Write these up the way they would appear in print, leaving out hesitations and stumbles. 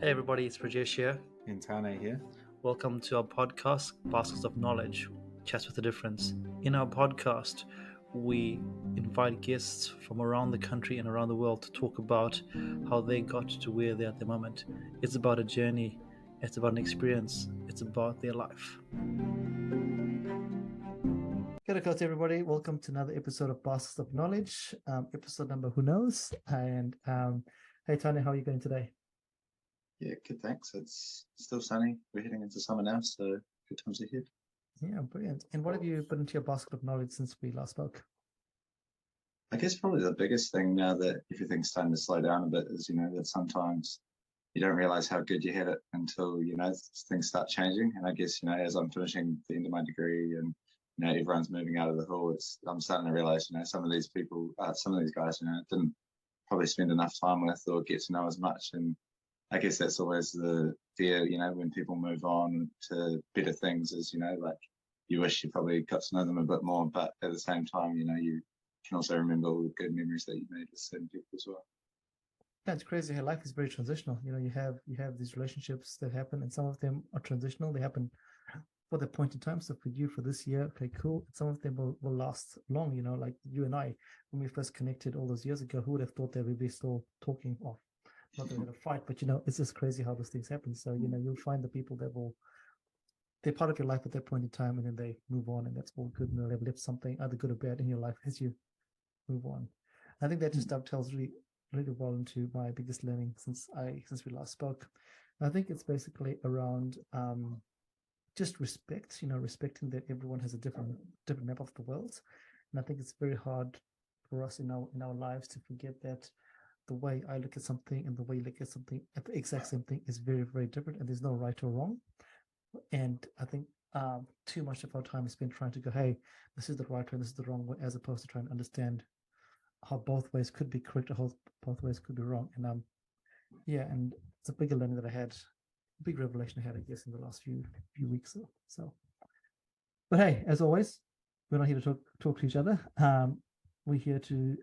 Hey everybody, it's Rajesh here. Intane here. Welcome to our podcast, Baskets of Knowledge, Chats with a Difference. In our podcast, we invite guests from around the country and around the world to talk about how they got to where they're at the moment. It's about a journey, it's about an experience, it's about their life. Good day, everybody. Welcome to another episode of Baskets of Knowledge, episode number Who Knows? And hey, Tanya, how are you going today? Yeah, good, thanks. It's still sunny. We're heading into summer now, so good times ahead. Yeah, brilliant. And what have you put into your basket of knowledge since we last spoke? I guess probably the biggest thing now that everything's starting to slow down a bit is, that sometimes you don't realize how good you had it until, things start changing. And I guess, as I'm finishing the end of my degree and, everyone's moving out of the hall, I'm starting to realize, some of these people, some of these guys, didn't probably spend enough time with or get to know as much. And I guess that's always the fear, when people move on to better things is, like you wish you probably got to know them a bit more, but at the same time, you can also remember all the good memories that you made with certain people as well. Yeah, it's crazy how life is very transitional. You have these relationships that happen, and some of them are transitional. They happen for the point in time. So for you, for this year, okay, cool. Some of them will last long, like you and I, when we first connected all those years ago, who would have thought that we'd be still talking off? Not that we're going to fight, but it's just crazy how those things happen. So you'll find the people that they're part of your life at that point in time, and then they move on, and that's all good. And they've left something either good or bad in your life as you move on. I think that just dovetails really well into my biggest learning since we last spoke. I think it's basically around just respect. Respecting that everyone has a different map of the world, and I think it's very hard for us in our lives to forget that the way I look at something and the way you look at something at the exact same thing is very, very different, and there's no right or wrong. And I think too much of our time is spent trying to go, hey, this is the right way, this is the wrong way, as opposed to trying to understand how both ways could be correct or how both ways could be wrong. And and it's a bigger learning that I had, a big revelation I had, I guess, in the last few weeks or so. But hey, as always, we're not here to talk to each other. We're here to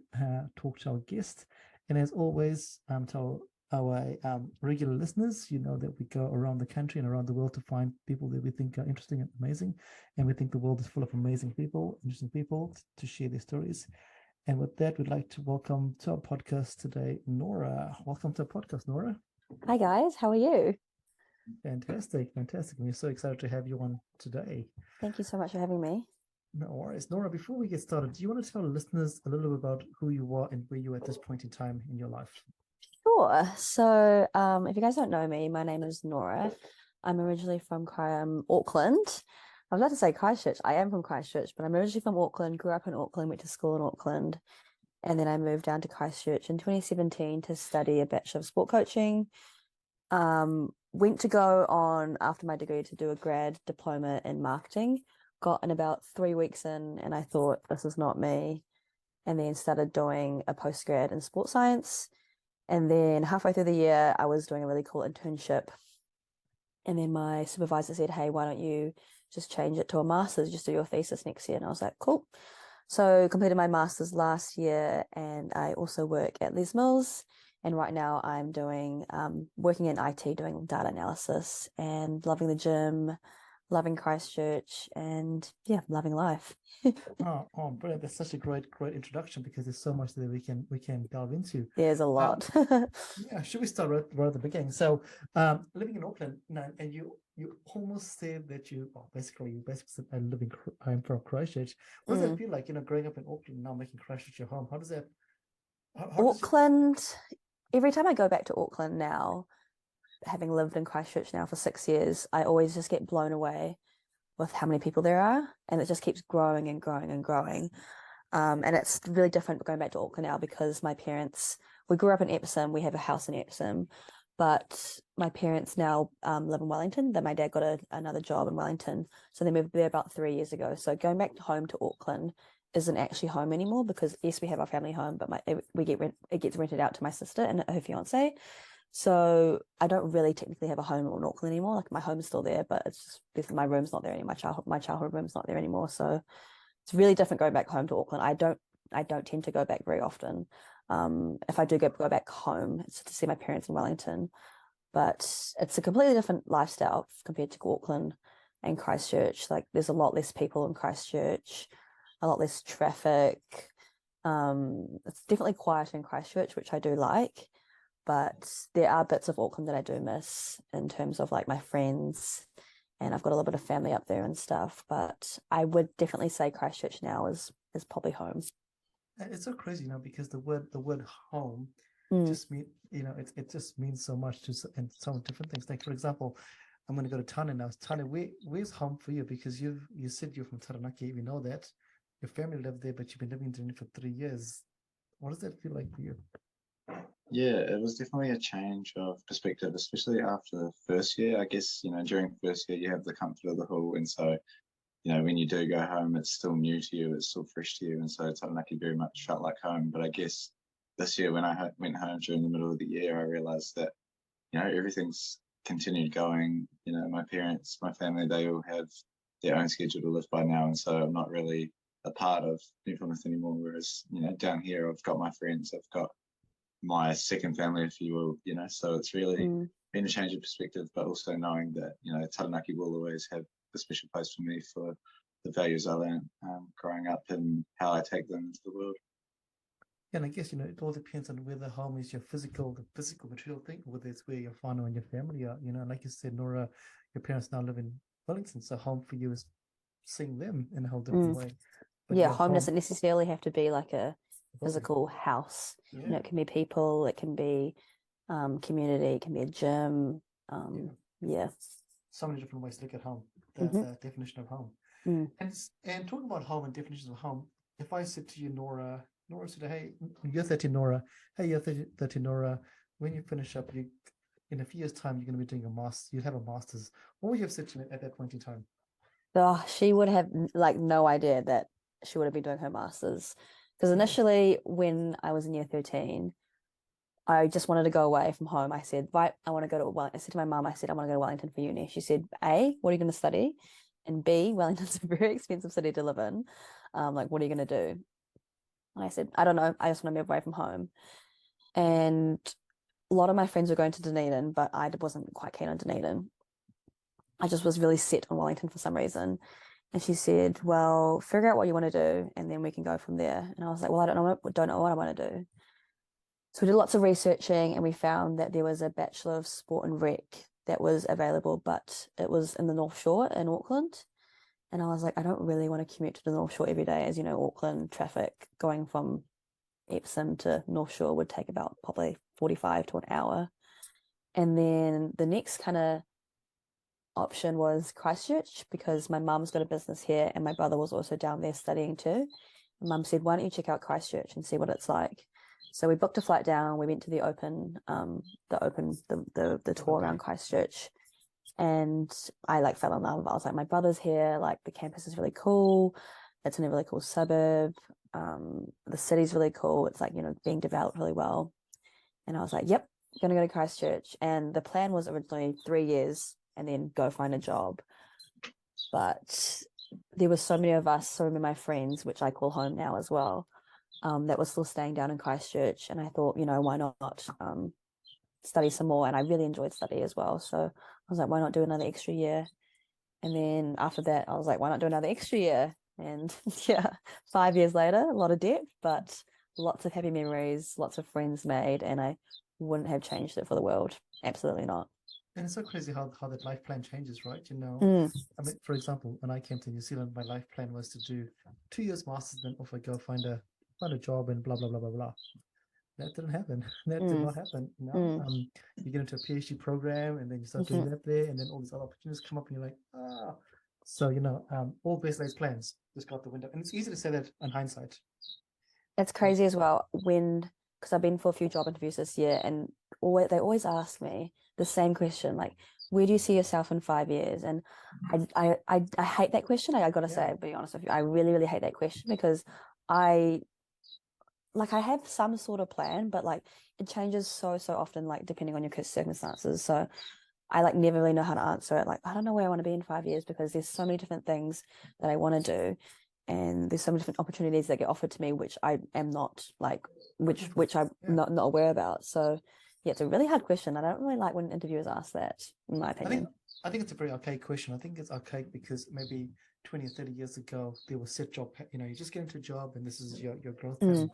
talk to our guest. And as always, to our regular listeners, that we go around the country and around the world to find people that we think are interesting and amazing. And we think the world is full of amazing people, interesting people to share their stories. And with that, we'd like to welcome to our podcast today, Nora. Welcome to our podcast, Nora. Hi, guys. How are you? Fantastic. We're so excited to have you on today. Thank you so much for having me. No worries. Nora, before we get started, do you want to tell listeners a little bit about who you are and where you are at this point in time in your life? Sure. So if you guys don't know me, my name is Nora. I'm originally from Auckland. I was about to say Christchurch. I am from Christchurch, but I'm originally from Auckland, grew up in Auckland, went to school in Auckland, and then I moved down to Christchurch in 2017 to study a Bachelor of Sport Coaching. Went to go on after my degree to do a grad diploma in marketing. Got in about 3 weeks in, and I thought, this is not me. And then started doing a postgrad in sports science. And then halfway through the year, I was doing a really cool internship. And then my supervisor said, hey, why don't you just change it to a master's, just do your thesis next year? And I was like, cool. So completed my master's last year, and I also work at Les Mills. And right now I'm doing, working in IT, doing data analysis and loving the gym, loving Christchurch, and yeah, loving life. Oh, brilliant! That's such a great introduction, because there's so much that we can delve into. There's a lot. Yeah, should we start right at the beginning? So, living in Auckland, and you almost said that you basically said I'm from Christchurch. What does that feel like? Growing up in Auckland, now making Christchurch your home. How does that? Auckland. Every time I go back to Auckland now, having lived in Christchurch now for 6 years, I always just get blown away with how many people there are, and it just keeps growing and growing and growing. And it's really different going back to Auckland now, because my parents, we grew up in Epsom, we have a house in Epsom, but my parents now live in Wellington. Then my dad got another job in Wellington, so they moved there about 3 years ago. So going back home to Auckland isn't actually home anymore, because yes, we have our family home, but it gets rented out to my sister and her fiance. So I don't really technically have a home in Auckland anymore. Like, my home is still there, but it's just my room's not there anymore. My childhood room's not there anymore. So it's really different going back home to Auckland. I don't tend to go back very often. If I do go back home, it's to see my parents in Wellington. but it's a completely different lifestyle compared to Auckland and Christchurch. Like there's a lot less people in Christchurch, a lot less traffic. It's definitely quieter in Christchurch, which I do like, but there are bits of Auckland that I do miss in terms of like my friends, and I've got a little bit of family up there and stuff. But I would definitely say Christchurch now is probably home. And it's so crazy, because the word home just mean, it just means so much and so different things. Like for example, I'm going to go to Tane now. Tane, where's home for you? Because you said you're from Taranaki. We know that your family lived there, but you've been living in Dunedin for 3 years. What does that feel like for you? Yeah, it was definitely a change of perspective, especially after the first year. I guess, during the first year, you have the comfort of the hall. And so, when you do go home, it's still new to you, it's still fresh to you. And so Taranaki very much felt like home. But I guess this year, when I went home during the middle of the year, I realized that, everything's continued going. My parents, my family, they all have their own schedule to live by now. And so I'm not really a part of New Plymouth anymore. Whereas, down here, I've got my friends, I've got my second family, if you will, so it's really been a change of perspective, but also knowing that, Taranaki will always have a special place for me for the values I learned growing up and how I take them into the world. And I guess, it all depends on whether home is the physical material thing, or whether it's where your whānau and your family are. Like you said, Nora, your parents now live in Wellington, so home for you is seeing them in a whole different way. But yeah, home doesn't necessarily have to be like a physical house. Yeah. It can be people, it can be community, it can be a gym. Yeah. So many different ways to look at home. The definition of home. And talking about home and definitions of home, if I said to you, Nora said, hey, you're 30, Nora. Hey, you're 30, Nora. When you finish up, in a few years' time, you're going to be doing a master. You'll have a master's. What would you have said to me at that point in time? Oh, she would have like no idea that she would have been doing her master's. Because initially, when I was in year 13, I just wanted to go away from home. I said, right, I want to go to Wellington. I said to my mum, I said, I want to go to Wellington for uni. She said, A, what are you going to study? And B, Wellington's a very expensive city to live in. Like, what are you going to do? And I said, I don't know. I just want to move away from home. And a lot of my friends were going to Dunedin, but I wasn't quite keen on Dunedin. I just was really set on Wellington for some reason. And she said, well, figure out what you want to do, and then we can go from there. And I was like, well, I don't know what I want to do. So we did lots of researching, and we found that there was a Bachelor of Sport and Rec that was available, but it was in the North Shore in Auckland. And I was like, I don't really want to commute to the North Shore every day. As you know, Auckland traffic going from Epsom to North Shore would take about probably 45 to an hour. And then the next kind of option was Christchurch, because my mum's got a business here and my brother was also down there studying too. And mum said, why don't you check out Christchurch and see what it's like? So we booked a flight down. We went to the tour around Christchurch, and I like fell in love. I was like, my brother's here. Like the campus is really cool. It's in a really cool suburb. The city's really cool. It's like, being developed really well. And I was like, yep, going to go to Christchurch. And the plan was originally 3 years and then go find a job. But there were so many of us, so many of my friends, which I call home now as well, that was still staying down in Christchurch. And I thought, why not study some more? And I really enjoyed study as well. So I was like, why not do another extra year? And then after that, I was like, why not do another extra year? And 5 years later, a lot of debt, but lots of happy memories, lots of friends made, and I wouldn't have changed it for the world. Absolutely not. And it's so crazy how that life plan changes, right? I mean, for example, when I came to New Zealand, my life plan was to do 2 years masters, then off I go find a job and blah blah blah blah blah. That didn't happen. That did not happen. You get into a PhD program and then you start doing that there, and then all these other opportunities come up and you're like, ah. So all base laid plans just got the window. And it's easy to say that in hindsight. It's crazy as well because I've been for a few job interviews this year, and they always ask me the same question, like, where do you see yourself in 5 years? And I hate that question. I got to say, be honest with you, I really, really hate that question, because I have some sort of plan, but like it changes so often, like depending on your circumstances. So I like never really know how to answer it. Like, I don't know where I want to be in 5 years, because there's so many different things that I want to do. And there's so many different opportunities that get offered to me, which I am not like, which I'm not aware about. So Yeah, it's a really hard question. I don't really like when interviewers ask that, in my I think opinion. I think it's a very archaic question. I think it's archaic because maybe 20 or 30 years ago there was set job, you just get into a job and this is your growth path.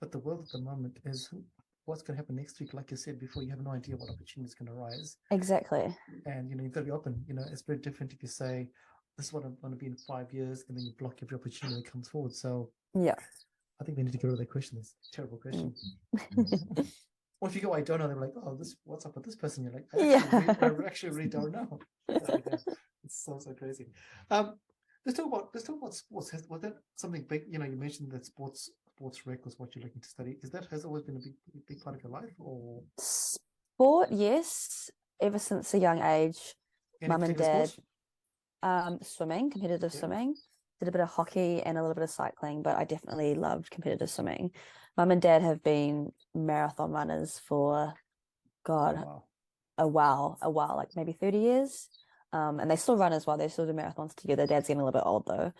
But the world at the moment is what's going to happen next week. Like you said before, you have no idea what opportunity is going to arise. Exactly. And you've got to be open. It's very different if you say this is what I'm going to be in 5 years, and then you block every opportunity that comes forward. So Yeah. I think they need to get rid of that question. It's a terrible question. Or if you go, I don't know, they're like, oh, what's up with this person? You're like, I actually really don't know. So, yeah, it's so crazy. Let's talk about sports. Was that something big? You mentioned that sports rec was what you're looking to study. Has always been a big part of your life, or Sport, yes. Ever since a young age, any mum and particular dad, sport? swimming, competitive Yeah. swimming. Did a bit of hockey and a little bit of cycling, but I definitely loved competitive swimming. Mum and dad have been marathon runners for, God, Wow. a while, like maybe 30 years. And they still run as well. They still do marathons together. Dad's getting a little bit old though.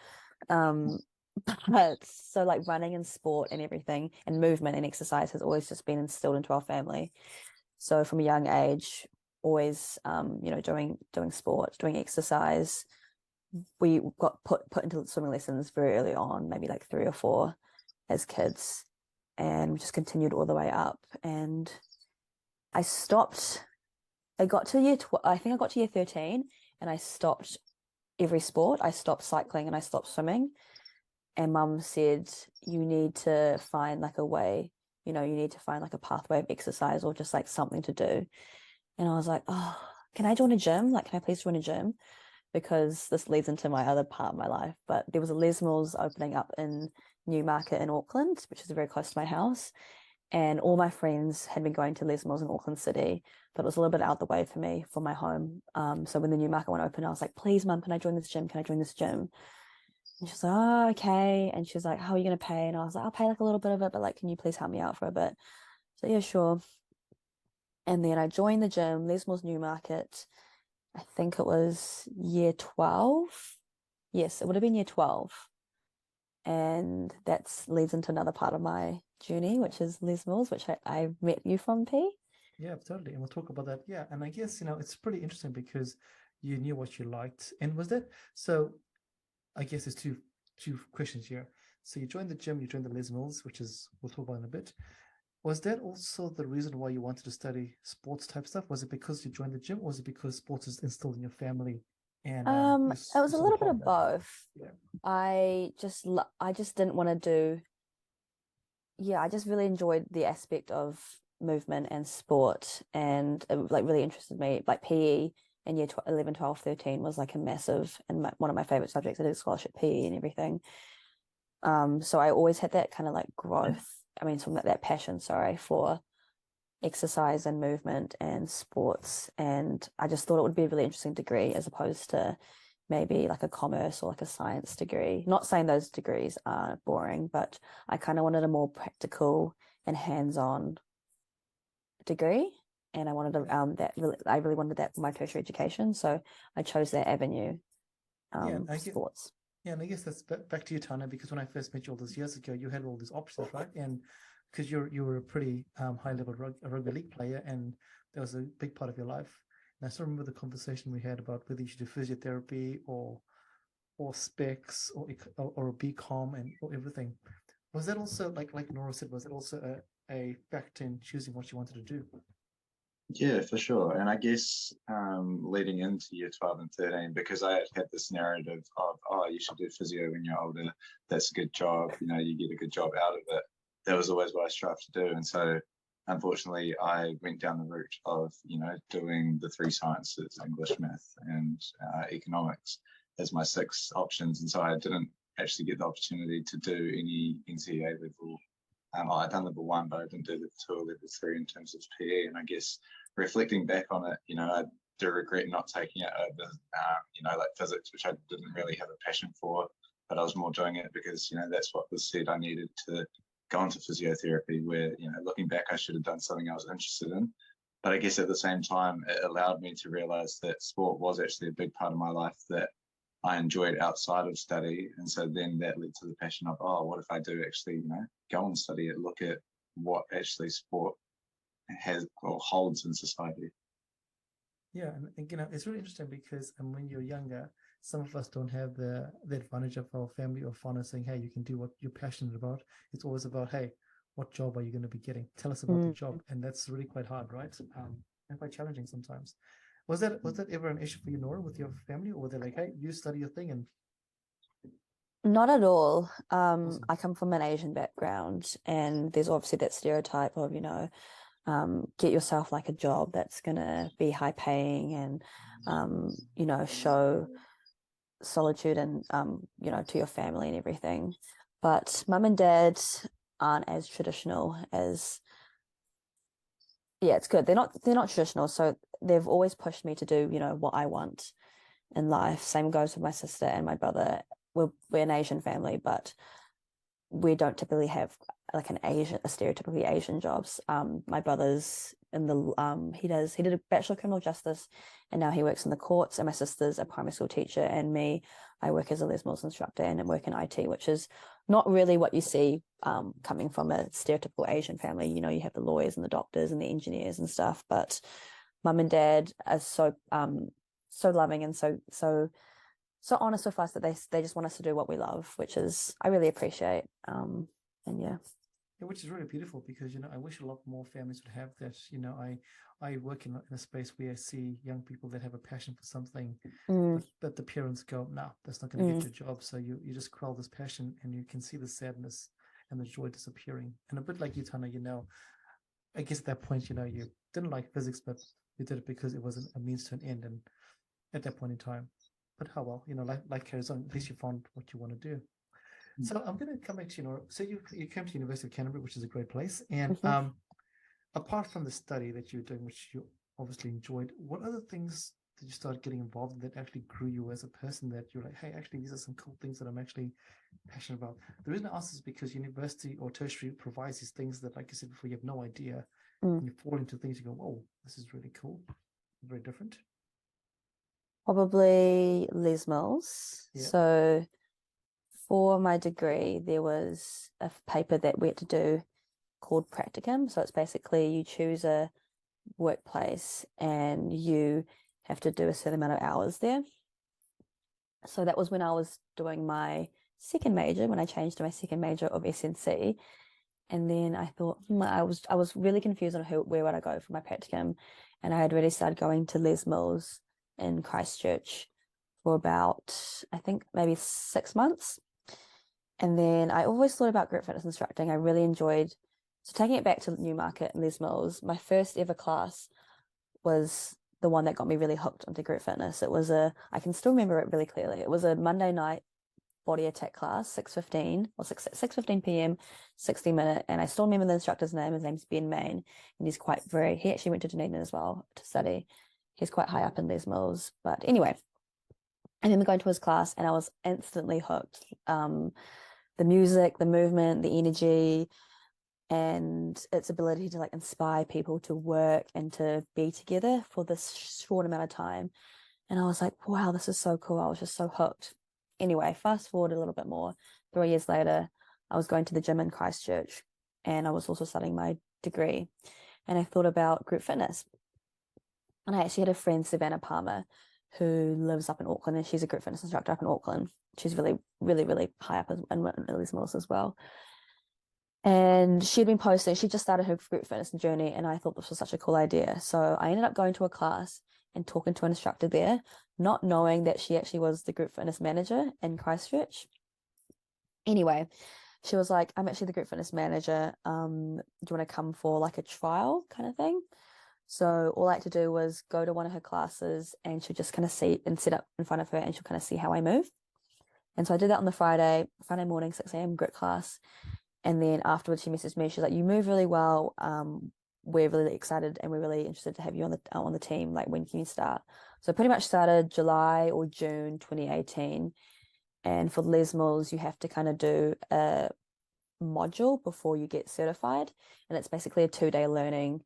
But so like running and sport and everything and movement and exercise has always just been instilled into our family. So from a young age, always doing sport, doing exercise. We got put into swimming lessons very early on, maybe like 3 or 4 as kids, and we just continued all the way up. And I stopped. I got to I think I got to year 13, and I stopped every sport. I stopped cycling and I stopped swimming. And mum said, you need to find like a way, you need to find like a pathway of exercise or just like something to do. And I was like, oh, can I join a gym? Like, can I please join a gym? Because this leads into my other part of my life. But there was a Les Mills opening up in Newmarket in Auckland, which is very close to my house. And all my friends had been going to Les Mills in Auckland City, but it was a little bit out the way for me, for my home. So when the Newmarket one opened, I was like, please, mum, can I join this gym? Can I join this gym? And she's like, oh, okay. And she was like, how are you going to pay? And I was like, I'll pay like a little bit of it, but like, can you please help me out for a bit? So yeah, sure. And then I joined the gym, Les Mills Newmarket. I think it was year 12. Yes, it would have been year 12. And that leads into another part of my journey, which is Les Mills, which I met you from, P. Yeah, totally. And we'll talk about that. Yeah. And I guess, it's pretty interesting because you knew what you liked. And was that so? I guess there's two questions here. So you joined the gym, you joined the Les Mills, which is we'll talk about in a bit. Was that also the reason why you wanted to study sports type stuff? Was it because you joined the gym, or was it because sports is instilled in your family? And It was a little bit of both. Yeah. I just didn't want to do. Yeah, I just really enjoyed the aspect of movement and sport, and it like really interested me. Like PE in year 11, 12, 13 was like a massive and one of my favorite subjects. I did scholarship PE and everything. So I always had that kind of like growth. I mean, from that passion, sorry, for exercise and movement and sports. And I just thought it would be a really interesting degree as opposed to maybe like a commerce or like a science degree. Not saying those degrees are boring, but I kind of wanted a more practical and hands-on degree. And I wanted I really wanted that for my tertiary education. So I chose that avenue, sports. Yeah, and I guess that's back to you, Tana, because when I first met you all those years ago, you had all these options, right? And because you were a pretty high level rugby league player, and that was a big part of your life. And I still remember the conversation we had about whether you should do physiotherapy or specs or a BCom and or everything. Was that also like Nora said? Was it also a factor in choosing what you wanted to do? Yeah, for sure. And I guess leading into year 12 and 13, because I had this narrative of, oh, you should do physio when you're older. That's a good job. You get a good job out of it. That was always what I strived to do. And so, unfortunately, I went down the route of, doing the 3 sciences, English, math, and economics as my 6 options. And so I didn't actually get the opportunity to do any NCEA level. I'd done level 1, but I didn't do level 2 or level 3 in terms of PE. And I guess reflecting back on it, I do regret not taking it over, like physics, which I didn't really have a passion for, but I was more doing it because, that's what was said I needed to go into physiotherapy, where, looking back, I should have done something I was interested in. But I guess at the same time, it allowed me to realize that sport was actually a big part of my life that I enjoyed outside of study. And so then that led to the passion of, oh, what if I do actually, go and study it, look at what actually sport has or holds in society. Yeah, and you know, it's really interesting because when you're younger, some of us don't have the advantage of our family or father saying, "Hey, you can do what you're passionate about." It's always about, "Hey, what job are you going to be getting? Tell us about the job," and that's really quite hard, right? And quite challenging sometimes. Was that ever an issue for you, Nora, with your family, or were they like, "Hey, you study your thing," and Not at all. awesome. I come from an Asian background, and there's obviously that stereotype of, get yourself like a job that's gonna be high paying and, show solitude and, to your family and everything. But mum and dad aren't as traditional as, yeah, it's good. They're not traditional, so they've always pushed me to do, what I want in life. Same goes with my sister and my brother. We're an Asian family, but we don't typically have like a stereotypically Asian jobs. My brother's in the he did a Bachelor of Criminal Justice, and now he works in the courts. And my sister's a primary school teacher, and me, I work as a Les Mills instructor and I work in IT, which is not really what you see coming from a stereotypical Asian family. You have the lawyers and the doctors and the engineers and stuff, but mum and dad are so loving and so honest with us that they just want us to do what we love, which is I really appreciate. And yeah. Yeah, which is really beautiful because I wish a lot more families would have that. I work in a space where I see young people that have a passion for something, but the parents go, "No, that's not going to get you a job." So you just quell this passion, and you can see the sadness and the joy disappearing. And a bit like you, Tana, I guess at that point, you didn't like physics, but you did it because it was a means to an end, and at that point in time. But how well, life carries on. At least you found what you want to do. So I'm going to come back to So you came to University of Canterbury, which is a great place, and apart from the study that you're doing, which you obviously enjoyed, what other things did you start getting involved in that actually grew you as a person? That you're like, "Hey, actually, these are some cool things that I'm actually passionate about." The reason I ask is because university or tertiary provides these things that, like I said before, you have no idea, and you fall into things. You go, "Whoa, this is really cool, very different." Probably Les Mills. Yeah. So for my degree, there was a paper that we had to do called practicum. So it's basically you choose a workplace and you have to do a certain amount of hours there. So that was when I was doing my second major, when I changed to my second major of SNC. And then I thought, I was really confused on where would I go for my practicum. And I had already started going to Les Mills in Christchurch for about, I think, maybe 6 months. And then I always thought about group fitness instructing. I really enjoyed, so taking it back to Newmarket and Les Mills, my first ever class was the one that got me really hooked onto group fitness. I can still remember it really clearly. It was a Monday night body attack class, 6:15 p.m., 60-minute. And I still remember the instructor's name. His name's Ben Main. And he actually went to Dunedin as well to study. He's quite high up in Les Mills. But anyway, I remember going to his class and I was instantly hooked. The music, the movement, the energy, and its ability to inspire people to work and to be together for this short amount of time. And I was like, wow, this is so cool. I was just so hooked. Anyway, fast forward a little bit more. 3 years later, I was going to the gym in Christchurch and I was also studying my degree. And I thought about group fitness. And I actually had a friend, Savannah Palmer, who lives up in Auckland, and she's a group fitness instructor up in Auckland. She's really, really, really high up in Les Mills as well. And she'd been posting, she just started her group fitness journey, and I thought this was such a cool idea. So I ended up going to a class and talking to an instructor there, not knowing that she actually was the group fitness manager in Christchurch. Anyway, she was like, "I'm actually the group fitness manager. Do you want to come for a trial kind of thing?" So all I had to do was go to one of her classes and she'll just kind of see and sit up in front of her and she'll kind of see how I move. And so I did that on the Friday morning, 6 a.m. grit class. And then afterwards she messaged me. She's like, "You move really well. We're really excited and we're really interested to have you on the team. When can you start?" So I pretty much started July or June 2018. And for Les Mills, you have to kind of do a module before you get certified. And it's basically a 2-day learning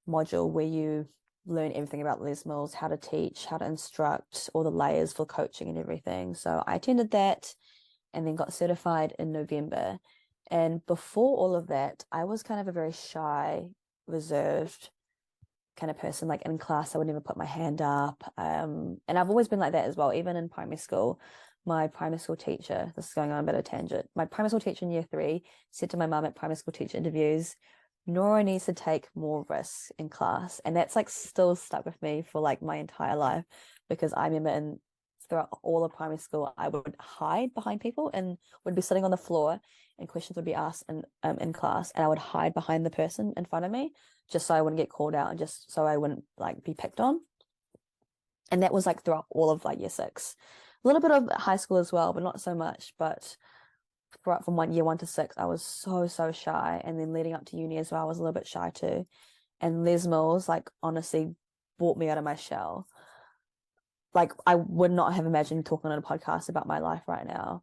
module where you learn everything about Les Mills, how to teach, how to instruct, all the layers for coaching and everything. So I attended that and then got certified in November. And before all of that, I was kind of a very shy reserved kind of person. Like in class, I would never put my hand up. And I've always been like that as well, even in primary school. My primary school teacher, this is going on a bit of a tangent. My primary school teacher in year 3 said to my mum at primary school teacher interviews, Nora needs to take more risks in class. And that's like still stuck with me for like my entire life, because I remember throughout all of primary school, I would hide behind people and would be sitting on the floor and questions would be asked in class, and I would hide behind the person in front of me just so I wouldn't get called out and just so I wouldn't like be picked on. And that was like throughout all of like year 6. A little bit of high school as well, but not so much. But throughout from year 1 to 6, I was so shy. And then leading up to uni as well, I was a little bit shy too. And Les Mills, like, honestly brought me out of my shell. Like, I would not have imagined talking on a podcast about my life right now.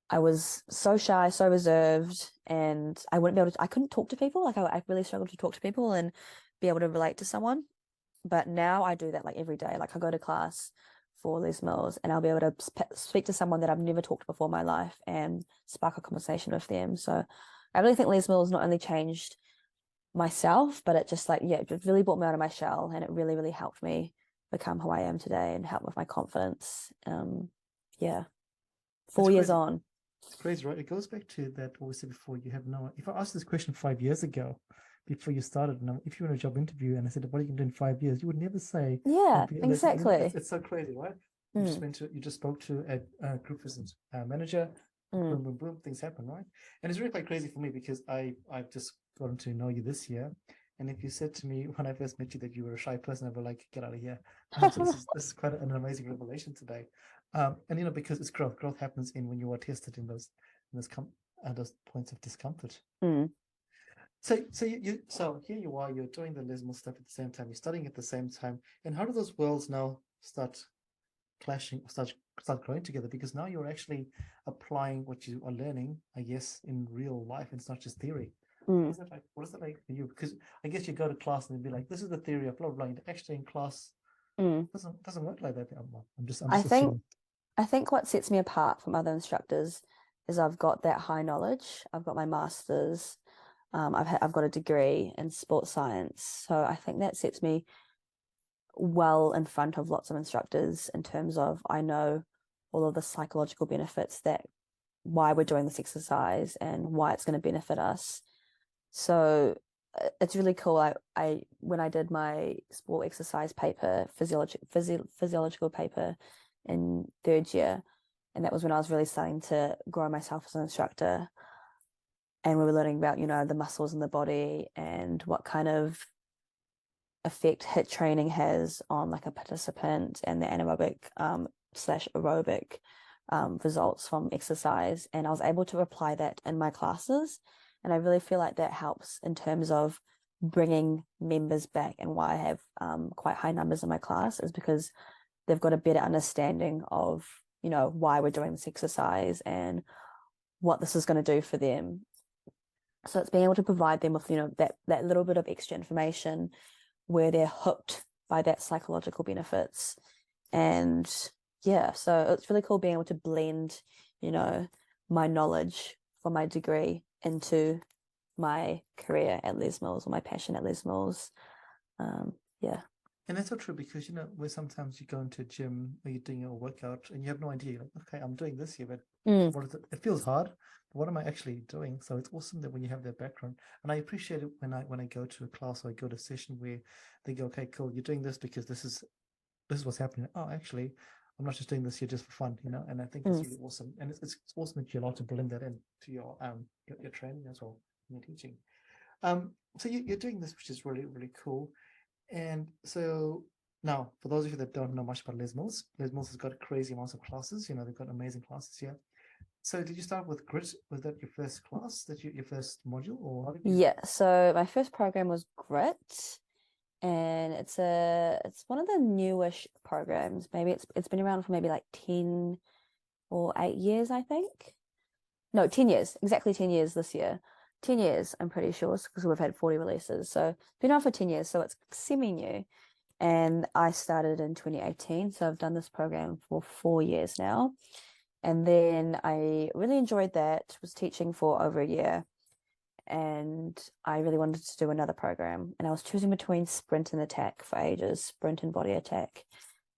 I was so shy, so reserved, and I couldn't talk to people. Like, I really struggled to talk to people and be able to relate to someone. But now I do that like every day. Like, I go to class for Les Mills and I'll be able to speak to someone that I've never talked to before in my life and spark a conversation with them. So I really think Les Mills not only changed myself, but it just it really brought me out of my shell, and it really, really helped me become who I am today and help with my confidence. 4 years on. It's crazy, right? It goes back to that what we said before. If I asked this question 5 years ago, before you started, now if you were in a job interview and I said, what are you going to do in 5 years? You would never say, yeah, exactly. It's so crazy, right? You just spoke to a group business manager. Boom, boom, boom, things happen, right? And it's really quite crazy for me because I've just gotten to know you this year. And if you said to me when I first met you that you were a shy person, I'd be like, get out of here. So this is quite an amazing revelation today. And because it's growth. Growth happens when you are tested in those points of discomfort. So here you are, you're doing the Les Mills stuff at the same time, you're studying at the same time. And how do those worlds now start clashing, start growing together? Because now you're actually applying what you are learning, I guess, in real life. It's not just theory. What is that like for you? Because I guess you go to class and be like, this is the theory of blah blah blah. And actually in class doesn't work like that. I think what sets me apart from other instructors is I've got that high knowledge. I've got my master's. I've got a degree in sports science. So I think that sets me well in front of lots of instructors in terms of I know all of the psychological benefits why we're doing this exercise and why it's going to benefit us. So it's really cool. When I did my sport exercise paper, physiological paper in 3rd year, and that was when I was really starting to grow myself as an instructor. And we were learning about, the muscles in the body and what kind of effect HIIT training has on like a participant and the anaerobic / aerobic results from exercise. And I was able to apply that in my classes. And I really feel like that helps in terms of bringing members back, and why I have quite high numbers in my class is because they've got a better understanding of, why we're doing this exercise and what this is going to do for them. So it's being able to provide them with, that little bit of extra information where they're hooked by that psychological benefits. And so it's really cool being able to blend, my knowledge from my degree into my career at Les Mills, or my passion at Les Mills. And that's so true, because where sometimes you go into a gym or you're doing a workout and you have no idea. You're like, okay, I'm doing this here, but what is it? It feels hard. But what am I actually doing? So it's awesome that when you have that background, and I appreciate it when I go to a class or I go to a session where they go, okay, cool, you're doing this because this is what's happening. Oh, actually, I'm not just doing this here just for fun, And I think it's really awesome, and it's awesome that you're allowed to blend that into your training as well, your teaching. So you're doing this, which is really, really cool. And so now, for those of you that don't know much about Les Mills has got crazy amounts of classes. They've got amazing classes here. So did you start with grit? Was that your first class, your first module, or how did you? Yeah, so my first program was grit, and it's one of the newish programs. Maybe it's been around for maybe like 10 or 8 years, I think. No, 10 years, exactly 10 years this year. 10 years, I'm pretty sure, because we've had 40 releases. So it's been on for 10 years, so it's semi-new. And I started in 2018, so I've done this program for 4 years now. And then I really enjoyed that, was teaching for over a year. and I really wanted to do another program, and I was choosing between sprint and attack for ages, sprint and body attack.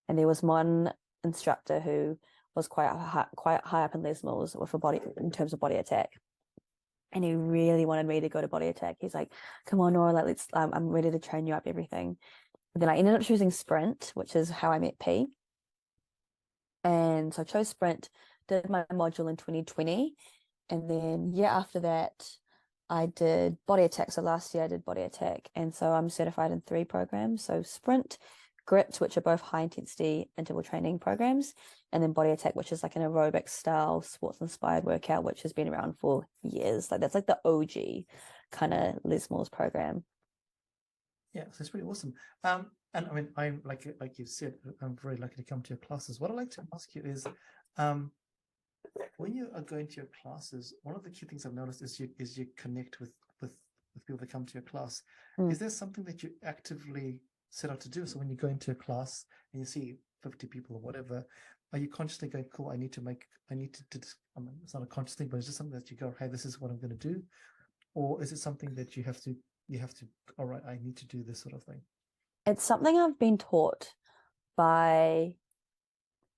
And there was one instructor who was quite high up in Les Mills with in terms of body attack. And he really wanted me to go to body attack. He's like, come on, Nora, like, let's, I'm ready to train you up, everything. And then I ended up choosing sprint, which is how I met P. And so I chose sprint, did my module in 2020. And then year after that, I did body attack. So last year I did body attack. And so I'm certified in 3 programs. So sprint, grit, which are both high intensity interval training programs, and then body attack, which is like an aerobic style sports inspired workout, which has been around for years. Like that's like the OG kind of Les Mills program. Yeah, so it's pretty awesome. And I mean, I'm like you said, I'm very lucky to come to your classes. What I'd like to ask you is, when you are going to your classes, one of the key things I've noticed is you connect with people that come to your class. Is there something that you actively set out to do? So when you go into a class and you see 50 people or whatever, are you consciously going, cool, I need to, I mean, it's not a conscious thing, but it's just something that you go, hey, this is what I'm going to do? Or is it something that you have to, all right, I need to do this sort of thing? It's something I've been taught by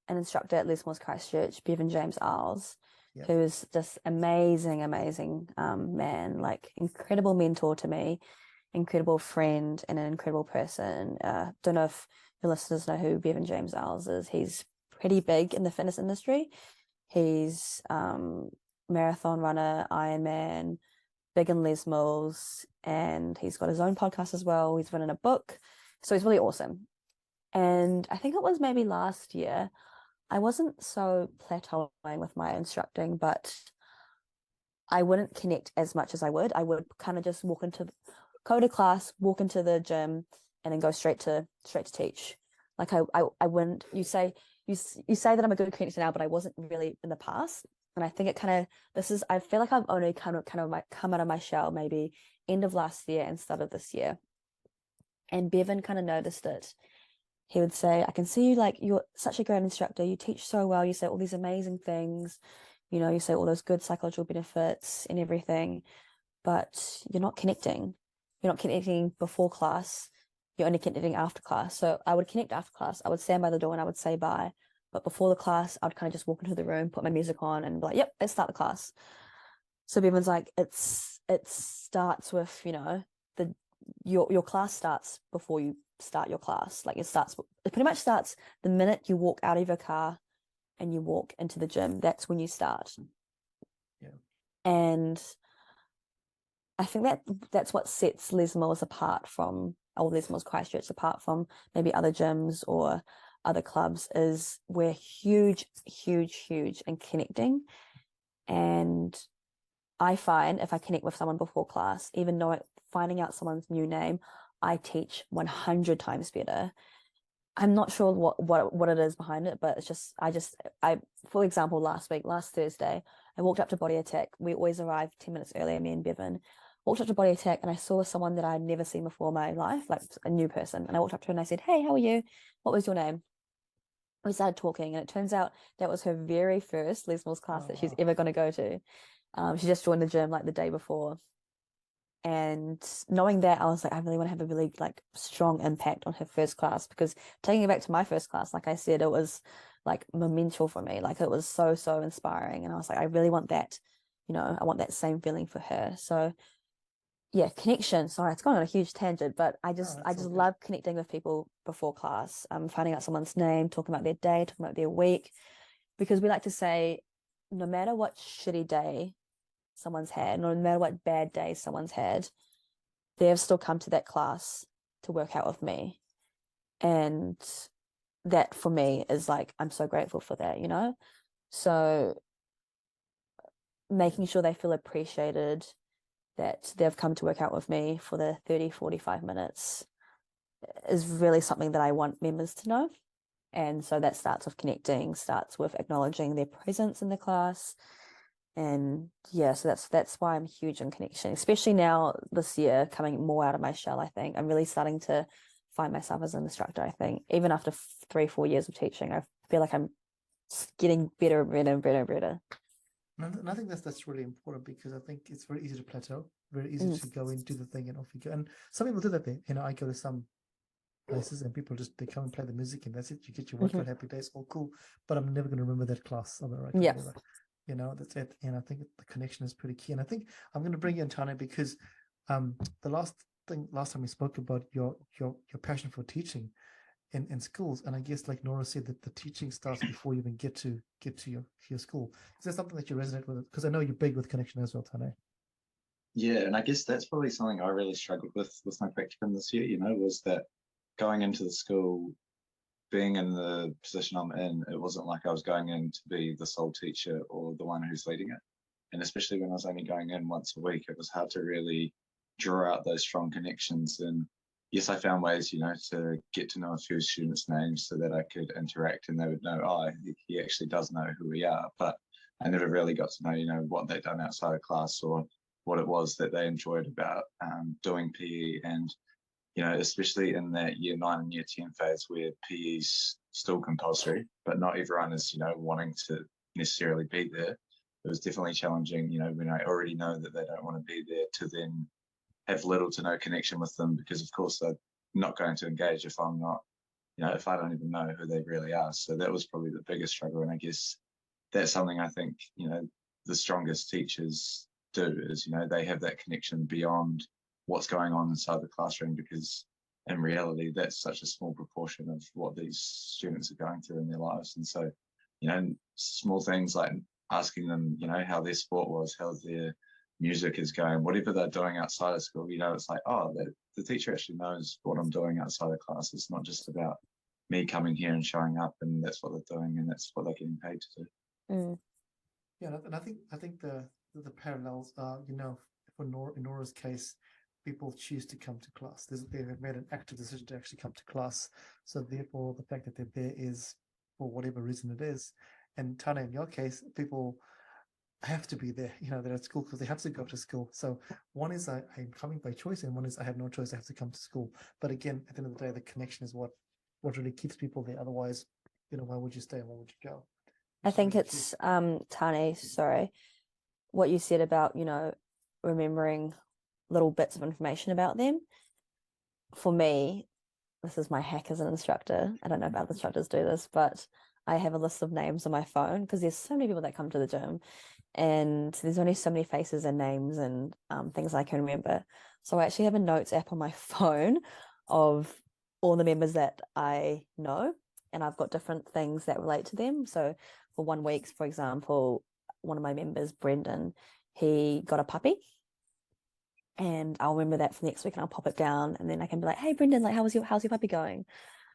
an instructor at Les Mills Christchurch, Bevan James Isles, Yep. who's just amazing man, like incredible mentor to me, incredible friend, and an incredible person. Don't know if your listeners know who Bevan James Isles is. He's pretty big in the fitness industry. He's marathon runner, Ironman, big in Les Mills, and he's got his own podcast as well. He's written a book, so he's really awesome. And I think it was maybe last year, I wasn't so plateauing with my instructing, but I wouldn't connect as much as I would. I would kind of just go to class, walk into the gym, and then go straight to teach. Like I wouldn't. You say that I'm a good connector now, but I wasn't really in the past. And I think it kind of I feel like I've only come out of my shell maybe end of last year and start of this year. And Bevan kind of noticed it. He would say, I can see you, like, you're such a great instructor. You teach so well. You say all these amazing things. You know, you say all those good psychological benefits and everything, but you're not connecting. You're not connecting before class. You're only connecting after class. So I would connect after class. I would stand by the door and I would say bye. But before the class, I would kind of just walk into the room, put my music on, and be like, yep, let's start the class. So Bevan's like, it starts with, you know, your class starts before you start your class. Like it pretty much starts the minute you walk out of your car and you walk into the gym. That's when you start. Yeah. And I think that's what sets Les Mills apart from, or Les Mills Christchurch apart from maybe other gyms or other clubs, is we're huge in connecting. And I find if I connect with someone before class, even finding out someone's new name, I teach 100 times better. I'm not sure what it is behind it, but it's just I for example, last Thursday, I walked up to body attack. We always arrive 10 minutes earlier, me and Bevan. Walked up to body attack and I saw someone that I'd never seen before in my life, like a new person. And I walked up to her and I said, hey, how are you? What was your name? We started talking, and it turns out that was her very first Les Mills class that she's ever going to go to. She just joined the gym like the day before. And knowing that, I was like, I really want to have a really like strong impact on her first class, because taking it back to my first class, like I said, it was like monumental for me. Like it was so inspiring. And I was like, I really want that, you know, I want that same feeling for her. So yeah, connection. Sorry, it's gone on a huge tangent, but I just love connecting with people before class. Finding out someone's name, talking about their day, talking about their week, because we like to say, no matter what shitty day someone's had, no matter what bad day someone's had, they've still come to that class to work out with me. And that for me is like, I'm so grateful for that, you know? So making sure they feel appreciated, that they've come to work out with me for the 30-45 minutes is really something that I want members to know. And so that starts with connecting, starts with acknowledging their presence in the class. And yeah, so that's why I'm huge in connection, especially now this year, coming more out of my shell. I think I'm really starting to find myself as an instructor. I think even after 3-4 years of teaching, I feel like I'm getting better and better. And I think that's really important, because I think it's very easy to plateau. very easy to go in, do the thing, and off you go. And some people do that there. You know, I go to some places and people just, they come and play the music and that's it. You get your workout, happy days, all cool. But I'm never going to remember that class. I'm right, Yeah. never. You know, that's it. And I think the connection is pretty key. And I think I'm going to bring you in, Tane, because the last time we spoke about your passion for teaching in schools, and I guess like Nora said, that the teaching starts before you even get to your school. Is there something that you resonate with? Because I know you're big with connection as well, Tane. Yeah, and I guess that's probably something I really struggled with my practicum this year, you know, was that going into the school, being in the position I'm in, it wasn't like I was going in to be the sole teacher or the one who's leading it. And especially when I was only going in once a week, it was hard to really draw out those strong connections. And yes, I found ways, you know, to get to know a few students' names so that I could interact and they would know, oh, he actually does know who we are. But I never really got to know, you know, what they'd done outside of class or what it was that they enjoyed about doing PE. And you know, especially in that year 9 and year 10 phase where PE's still compulsory, but not everyone is, you know, wanting to necessarily be there. It was definitely challenging, you know, when I already know that they don't want to be there, to then have little to no connection with them, because of course they're not going to engage if I'm not, you know, if I don't even know who they really are. So that was probably the biggest struggle. And I guess that's something I think, you know, the strongest teachers do is, you know, they have that connection beyond what's going on inside the classroom, because in reality that's such a small proportion of what these students are going through in their lives. And so, you know, small things like asking them, you know, how their sport was, how their music is going, whatever they're doing outside of school, you know, it's like, oh, the teacher actually knows what I'm doing outside of class. It's not just about me coming here and showing up and that's what they're doing and that's what they're getting paid to do. Yeah, and I think the parallels are, you know, for in Nora's case, people choose to come to class. They have made an active decision to actually come to class. So therefore, the fact that they're there is for whatever reason it is. And Tana, in your case, people have to be there. You know, they're at school because they have to go to school. So one is I'm coming by choice, and one is I have no choice. I have to come to school. But again, at the end of the day, the connection is what really keeps people there. Otherwise, you know, why would you stay and why would you go? I think it's Tane, sorry, what you said about, you know, remembering little bits of information about them. For me, this is my hack as an instructor. I don't know if other instructors do this, but I have a list of names on my phone because there's so many people that come to the gym and there's only so many faces and names and things I can remember. So I actually have a notes app on my phone of all the members that I know, and I've got different things that relate to them. So for 1 week, for example, one of my members, Brendan, he got a puppy. And I'll remember that for next week and I'll pop it down and then I can be like, hey, Brendan, like, how's your puppy going?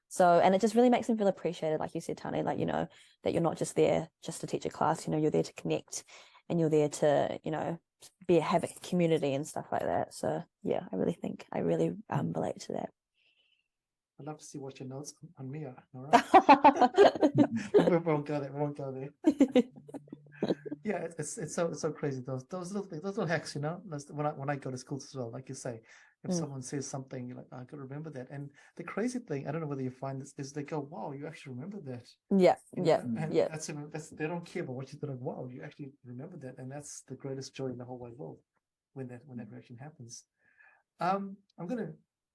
So, and it just really makes them feel appreciated. Like you said, Tani, like, you know, that you're not just there just to teach a class, you know, you're there to connect and you're there to, you know, have a community and stuff like that. So yeah, I really relate to that. I'd love to see what your notes on me are, Nora. we won't go there. Yeah, it's so crazy. Those little things, those little hacks, you know. When I go to schools as well, like you say, if someone says something, you're like, I gotta remember that. And the crazy thing, I don't know whether you find this, is they go, "Wow, you actually remember that." Yeah, And yeah. That's they don't care about what you thought. Wow, you actually remember that, and that's the greatest joy in the whole wide world when that reaction happens. I'm gonna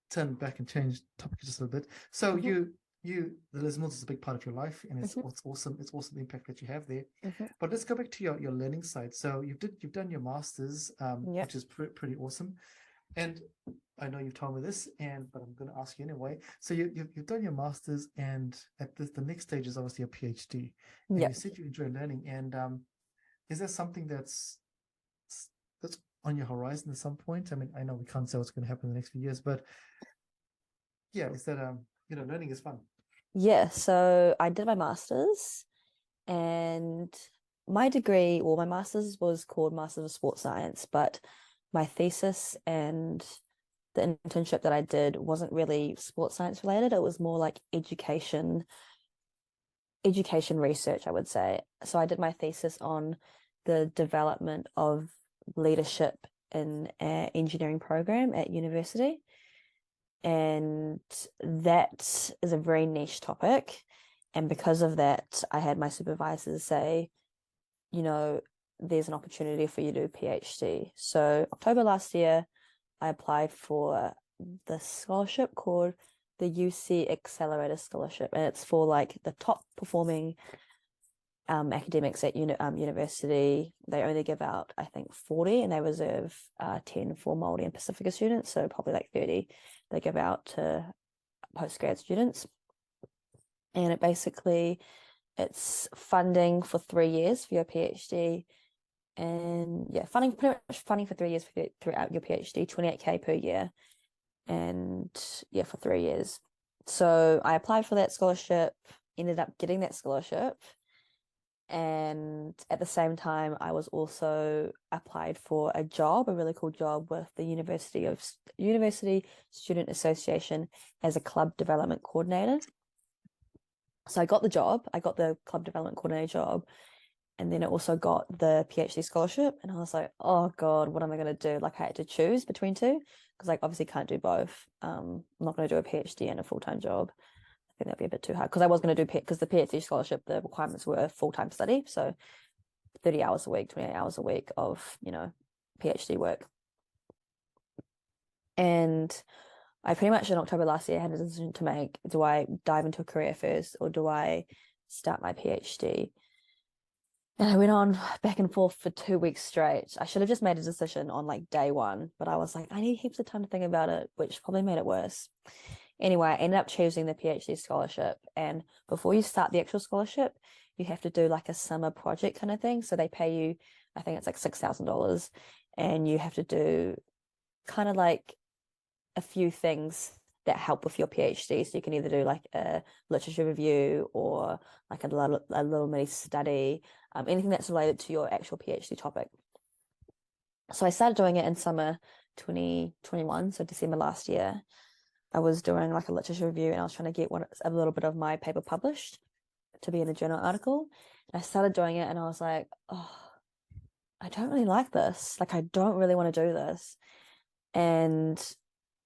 turn back and change topic just a little bit. So the Les Mills is a big part of your life, and it's awesome. It's awesome the impact that you have there. But let's go back to your learning side. So you've done your masters, which is pretty awesome. And I know you've told me this, but I'm going to ask you anyway. So you've done your masters, and at the next stage is obviously a PhD. And you said you enjoy learning. And is there something that's on your horizon at some point? I mean, I know we can't say what's going to happen in the next few years, but yeah, is that you know, learning is fun. Yeah, so I did my master's and my degree, well, my master's was called Masters of Sports Science, but my thesis and the internship that I did wasn't really sports science related. It was more like education research, I would say. So I did my thesis on the development of leadership in an engineering program at university. And that is a very niche topic. And because of that, I had my supervisors say, you know, there's an opportunity for you to do a PhD. So October last year, I applied for the scholarship called the UC Accelerator Scholarship, and it's for like the top performing academics at university. They only give out, I think, 40, and they reserve 10 for Māori and Pacifica students, so probably like 30 they give out to postgrad students. And it's funding for 3 years for your PhD, and pretty much funding for 3 years throughout your PhD, 28K per year, and for 3 years. So I applied for that scholarship, ended up getting that scholarship, and at the same time I was also applied for a really cool job with the University Student Association as a club development coordinator. So I got the club development coordinator job, and then I also got the PhD scholarship, and I was like, oh God, what am I going to do? Like, I had to choose between two, because like obviously can't do both. I'm not going to do a PhD and a full-time job. I think that'd be a bit too hard, because I was going to do because the PhD scholarship, the requirements were full-time study, so 30 hours a week, 28 hours a week of PhD work. And I pretty much in October last year had a decision to make. Do I dive into a career first, or do I start my PhD? And I went on back and forth for 2 weeks straight. I should have just made a decision on like day one, but I was like, I need heaps of time to think about it, which probably made it worse. Anyway, I ended up choosing the PhD scholarship. And before you start the actual scholarship, you have to do like a summer project kind of thing. So they pay you, I think it's like $6,000, and you have to do kind of like a few things that help with your PhD. So you can either do like a literature review, or like a little mini study, anything that's related to your actual PhD topic. So I started doing it in summer 2021, so December last year. I was doing like a literature review, and I was trying to get a little bit of my paper published to be in a journal article. And I started doing it, and I was like, oh, I don't really like this. Like, I don't really want to do this. And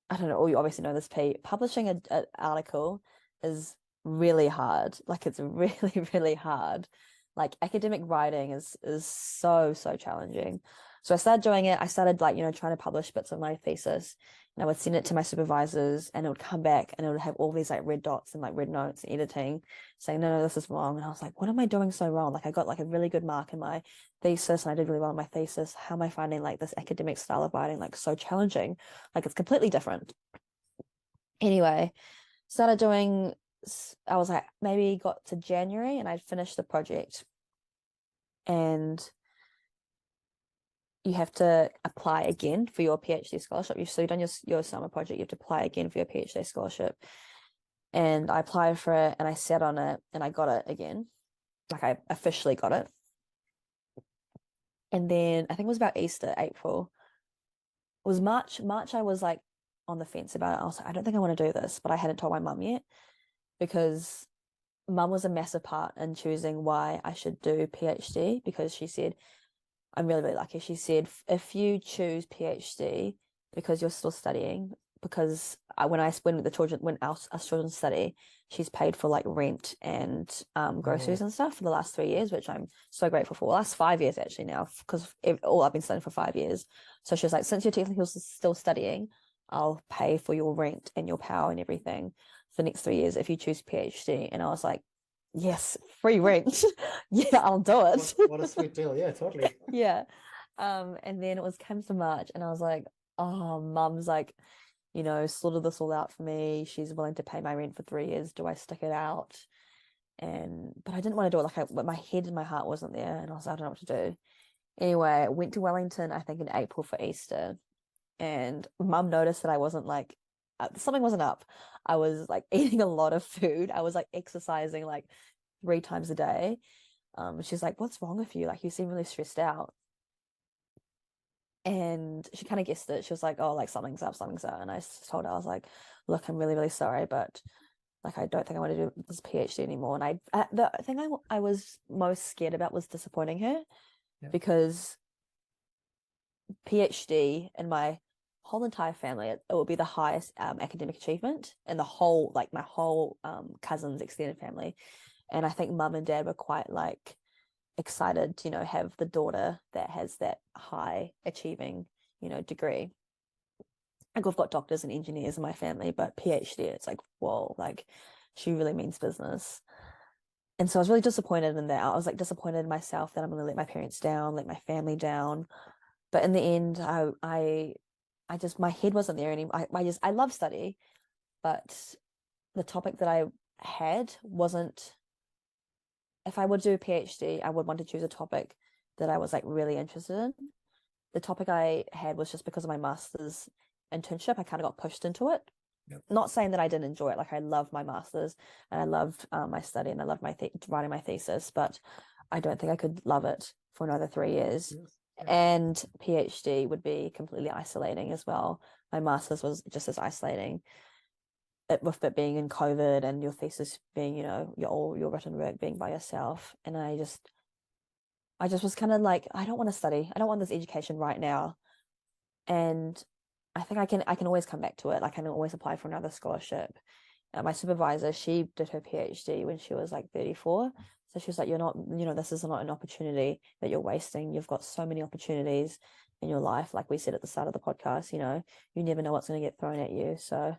I don't know, you obviously know this, Pete. Publishing an article is really hard. Like, it's really, really hard. Like, academic writing is so challenging. So I started doing it. I started like, trying to publish bits of my thesis, and I would send it to my supervisors, and it would come back, and it would have all these like red dots and like red notes and editing saying, no, this is wrong. And I was like, what am I doing so wrong? Like, I got like a really good mark in my thesis, and I did really well in my thesis. How am I finding like this academic style of writing like so challenging? Like, it's completely different. Anyway, started doing, I was like, maybe got to January, and I'd finished the project, and you have to apply again for your PhD scholarship. You've done your summer project, you have to apply again for your PhD scholarship. And I applied for it, and I sat on it, and I got it again. Like, I officially got it. And then I think it was about Easter, April. It was March. I was like on the fence about it. I was like, I don't think I want to do this, but I hadn't told my mum yet, because mum was a massive part in choosing why I should do PhD, because she said, I'm really, really lucky. She said, if you choose PhD because you're still studying, because when us children study, she's paid for like rent and groceries and stuff for the last 3 years, which I'm so grateful for. The last 5 years actually now, because I've been studying for 5 years. So she was like, since you're technically still studying, I'll pay for your rent and your power and everything for the next 3 years if you choose PhD. And I was like, yes, free rent. Yeah, I'll do it. What a sweet deal. Yeah, totally. Yeah. And then comes to March, and I was like, oh, mum's like, sorted this all out for me. She's willing to pay my rent for 3 years. Do I stick it out? But I didn't want to do it. Like, my head and my heart wasn't there, and I was like, I don't know what to do. Anyway, I went to Wellington, I think in April for Easter, and mum noticed that I wasn't like, something wasn't up. I was like eating a lot of food. I was like exercising like 3 times a day. She's like, what's wrong with you? Like, you seem really stressed out. And she kind of guessed it. She was like, oh, like something's up. And I told her, I was like, look, I'm really, really sorry, but like, I don't think I want to do this PhD anymore. And the thing I was most scared about was disappointing her, because PhD in my whole entire family, it would be the highest academic achievement in the whole, like my whole cousins, extended family. And I think mum and dad were quite like excited to, have the daughter that has that high achieving, degree. Like we've got doctors and engineers in my family, but PhD, it's like, whoa, like she really means business. And so I was really disappointed in that. I was like disappointed in myself that I'm going to let my parents down, let my family down. But in the end, I just, my head wasn't there anymore. I love study, but the topic that I had wasn't, if I would do a PhD, I would want to choose a topic that I was like really interested in. The topic I had was just because of my master's internship. I kind of got pushed into it. Yep. Not saying that I didn't enjoy it. Like I loved my master's and I loved my study and I loved my writing my thesis, but I don't think I could love it for another 3 years. Yes. Yeah. And PhD would be completely isolating as well. My master's was just as isolating. With it being in COVID and your thesis being, your written work being by yourself. And I just was kind of like, I don't want to study. I don't want this education right now. And I think I can always come back to it. I can always apply for another scholarship. My supervisor, she did her PhD when she was like 34. So she was like, you're not, this is not an opportunity that you're wasting. You've got so many opportunities in your life. Like we said at the start of the podcast, you never know what's going to get thrown at you. So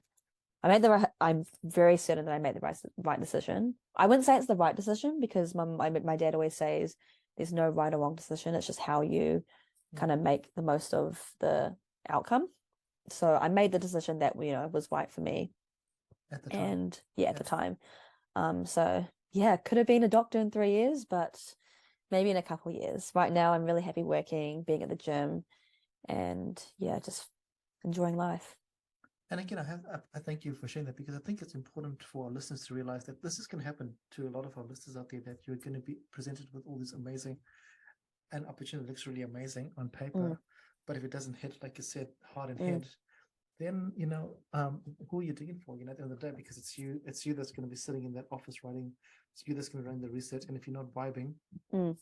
I'm very certain that I made the right decision. I wouldn't say it's the right decision because my dad always says there's no right or wrong decision. It's just how you kind of make the most of the outcome. So I made the decision that, was right for me. At the time. And at the time. So yeah, could have been a doctor in 3 years, but maybe in a couple of years. Right now, I'm really happy working, being at the gym, and just enjoying life. And again, I thank you for sharing that because I think it's important for our listeners to realize that this is going to happen to a lot of our listeners out there, that you're going to be presented with all this amazing, and opportunity looks really amazing on paper, but if it doesn't hit, like you said, hard in head, then who are you digging for? At the end of the day, because it's you that's going to be sitting in that office writing. It's you that's going to run the research, and if you're not vibing, you're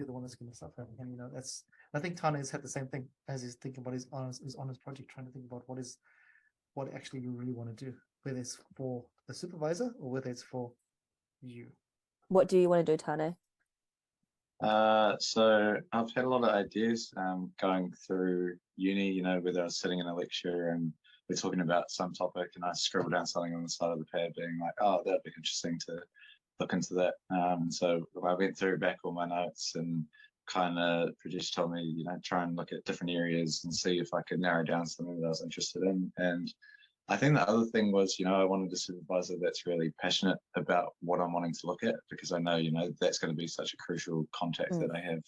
the one that's going to suffer. And that's, I think Tana has had the same thing as he's thinking about his honors project, trying to think about what actually you really want to do, whether it's for the supervisor or whether it's for you. What do you want to do, Tane? So I've had a lot of ideas going through uni, whether I was sitting in a lecture and we're talking about some topic and I scribble down something on the side of the pad being like, oh, that'd be interesting to look into that. So I went through back all my notes and kind of producer told me, try and look at different areas and see if I could narrow down something that I was interested in. And I think the other thing was, I wanted a supervisor that's really passionate about what I'm wanting to look at, because I know, that's going to be such a crucial contact that I have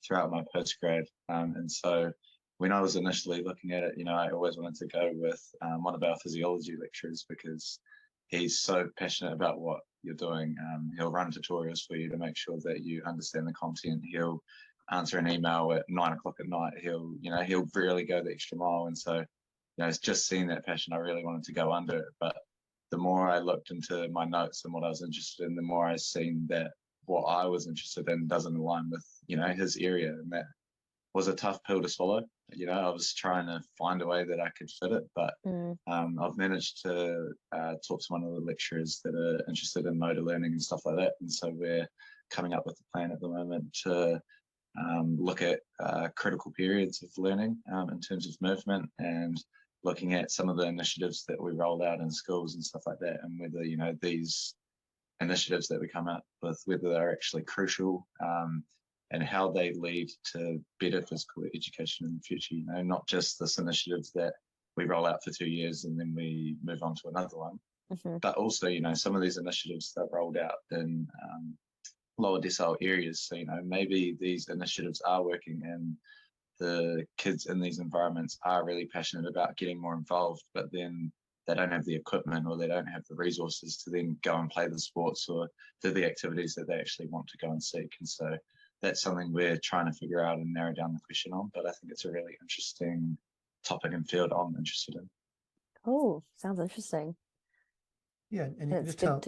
throughout my postgrad. And so when I was initially looking at it, I always wanted to go with one of our physiology lecturers because he's so passionate about what you're doing. He'll run tutorials for you to make sure that you understand the content. He'll answer an email at 9 o'clock at night. He'll really go the extra mile. And so, it's just seeing that passion, I really wanted to go under it. But the more I looked into my notes and what I was interested in, the more I seen that what I was interested in doesn't align with, his area. And that was a tough pill to swallow. I was trying to find a way that I could fit it, but I've managed to talk to one of the lecturers that are interested in motor learning and stuff like that. And so we're coming up with a plan at the moment to look at critical periods of learning in terms of movement, and looking at some of the initiatives that we rolled out in schools and stuff like that, and whether, these initiatives that we come up with, whether they're actually crucial and how they lead to better physical education in the future, not just this initiative that we roll out for 2 years and then we move on to another one, but also, some of these initiatives that rolled out in lower decile areas. So, maybe these initiatives are working and the kids in these environments are really passionate about getting more involved, but then they don't have the equipment or they don't have the resources to then go and play the sports or do the activities that they actually want to go and seek. And so that's something we're trying to figure out and narrow down the question on, but I think it's a really interesting topic and field I'm interested in. Oh, sounds interesting. Yeah, and you can just tell,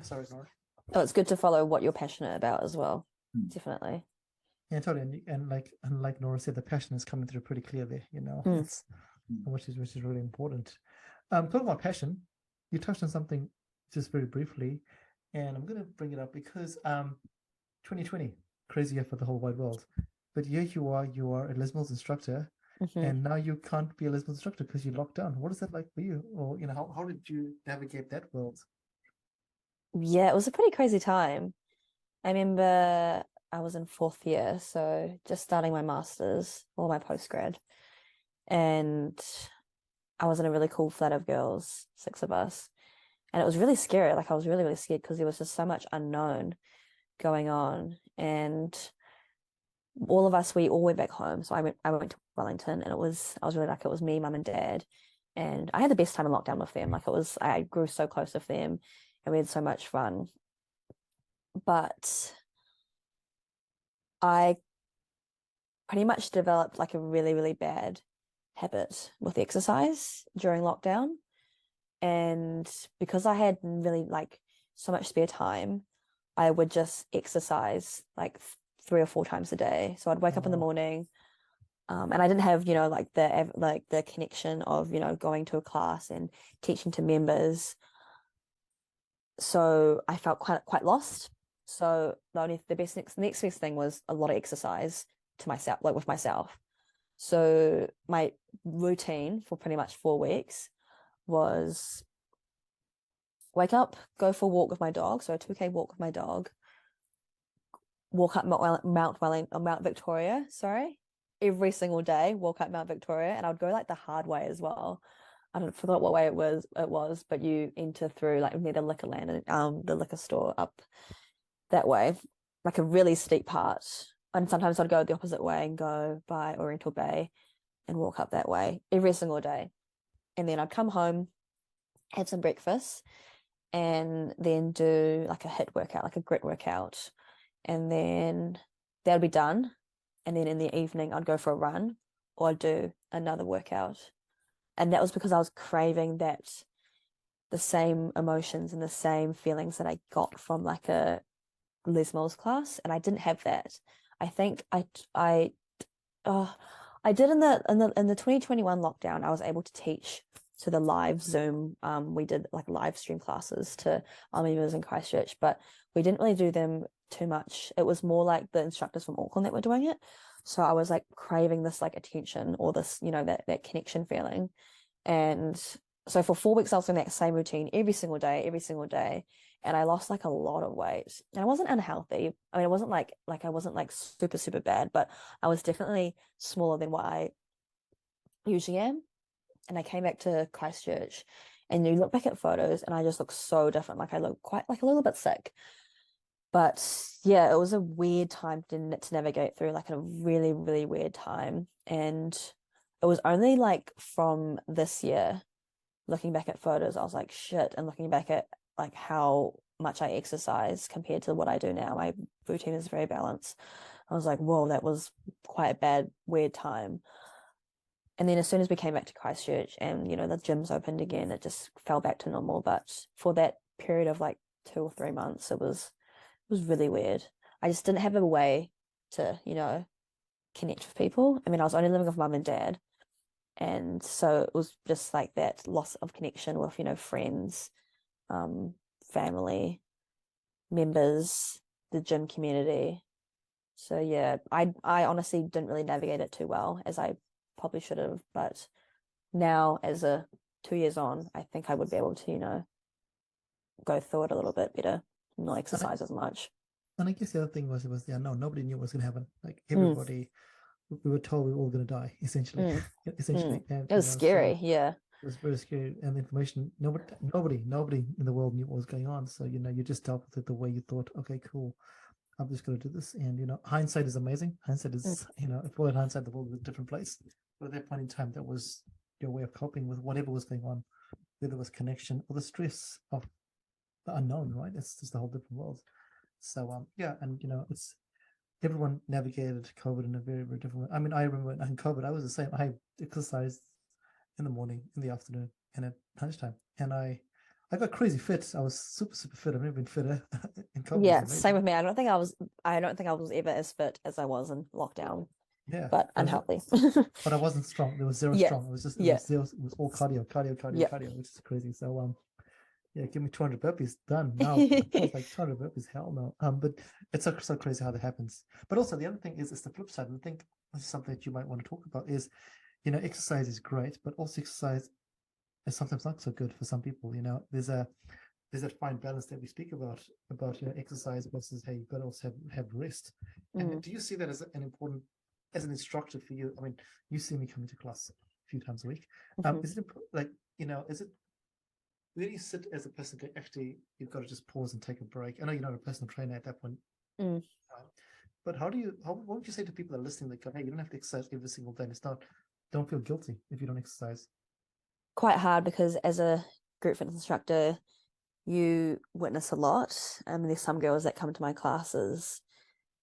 sorry, Nora. Oh, it's good to follow what you're passionate about as well. Definitely. Yeah, totally. And like Nora said, the passion is coming through pretty clear there, it's, which is really important. Talking about passion, you touched on something just very briefly, and I'm going to bring it up because 2020, crazy year for the whole wide world. But here you are a Les Mills instructor, Mhm. and now you can't be a Les Mills instructor because you're locked down. What is that like for you? Or how did you navigate that world? Yeah, it was a pretty crazy time. I remember I was in fourth year, so just starting my master's or my postgrad, and I was in a really cool flat of girls, 6 of us, and it was really scary. Like I was really, really scared because there was just so much unknown going on, and all of us, we all went back home. So I went to Wellington, and I was really lucky. It was me, mum, and dad, and I had the best time in lockdown with them. Like I grew so close with them, and we had so much fun. But I pretty much developed like a really, really bad habit with exercise during lockdown. And because I had really like so much spare time, I would just exercise like 3 or 4 times a day. So I'd wake up in the Oh, morning, and I didn't have, like the connection of, going to a class and teaching to members. So I felt quite lost. So the next best thing was a lot of exercise to myself, like with myself. So my routine for pretty much 4 weeks was wake up, go for a walk with my dog, so a 2K walk with my dog, walk up Mount Victoria, sorry, every single day, walk up Mount Victoria, and I would go like the hard way as well. I don't forgot what way it was, but you enter through like near the Liquorland and the liquor store up that way, like a really steep part. And sometimes I'd go the opposite way and go by Oriental Bay and walk up that way every single day. And then I'd come home, have some breakfast, and then do like a HIIT workout, like a grit workout. And then that'll be done. And then in the evening, I'd go for a run or I'd do another workout. And that was because I was craving the same emotions and the same feelings that I got from like a Les Mills class, and I didn't have that. I think I did in the 2021 lockdown. I was able to teach to the live Zoom. We did like live stream classes to our members in Christchurch, but we didn't really do them too much. It was more like the instructors from Auckland that were doing it. So I was like craving this like attention or this, that connection feeling. And so for 4 weeks, I was in that same routine every single day. And I lost like a lot of weight. And I wasn't unhealthy. I mean, it wasn't like I wasn't like super, super bad, but I was definitely smaller than what I usually am. And I came back to Christchurch, and you look back at photos and I just look so different. Like I look quite like a little bit sick. But yeah, it was a weird time to navigate through, like a really, really weird time. And it was only like from this year, looking back at photos, I was like, shit. And looking back at like how much I exercise compared to what I do now, my routine is very balanced. I was like, whoa, that was quite a bad, weird time. And then as soon as we came back to Christchurch and, the gyms opened again, it just fell back to normal. But for that period of like 2 or 3 months, it was really weird. I just didn't have a way to, connect with people. I mean, I was only living with mum and dad. And so it was just like that loss of connection with, friends, family, members, the gym community. So yeah, I honestly didn't really navigate it too well as I probably should have. But now as 2 years on, I think I would be able to, go through it a little bit better, not and I, exercise as much. and I guess the other thing was it was the unknown. Nobody knew what was going to happen. Like Mm, everybody, we were told we were all going to die, essentially, mm, essentially, mm. and It was so scary, yeah. it was very scary. And the information, nobody in the world knew what was going on. So you just dealt with it the way you thought. Okay, cool. I'm just going to do this. And hindsight is amazing. Hindsight Mm, is, if all in hindsight, the world was a different place. But at that point in time, that was your way of coping with whatever was going on, whether it was connection or the stress of the unknown, right? It's just a whole different world. So yeah, and it's everyone navigated COVID in a very, very different way. I mean, I remember in COVID, I was the same. I exercised in the morning, in the afternoon, and at lunchtime. And I got crazy fit. I was super, super fit. I've never been fitter. And COVID was yeah, same amazing. with me. I don't think I was ever as fit as I was in lockdown, Yeah, but but unhealthy. I wasn't strong. There was zero Yeah, strong. It was yeah, zero. It was all cardio, cardio, cardio, yeah. cardio, which is crazy. So Yeah, give me 200 burpees, done. Now I was like 200 burpees, hell no. But it's so crazy how that happens. But also the other thing is it's the flip side. And I think this is something that you might want to talk about is, exercise is great, but also exercise is sometimes not so good for some people. There's that fine balance that we speak about exercise versus, hey, you've got to also have rest. And do you see that as an important, as an instructor for you? I mean, you see me coming to class a few times a week. Is it like, is it, where do you sit as a person going, actually, you've got to just pause and take a break? I know you're not a personal trainer at that point. But what would you say to people that are listening that go, hey, you don't have to exercise every single day? It's not, don't feel guilty if you don't exercise. Quite hard, because as a group fitness instructor, you witness a lot. There's some girls that come to my classes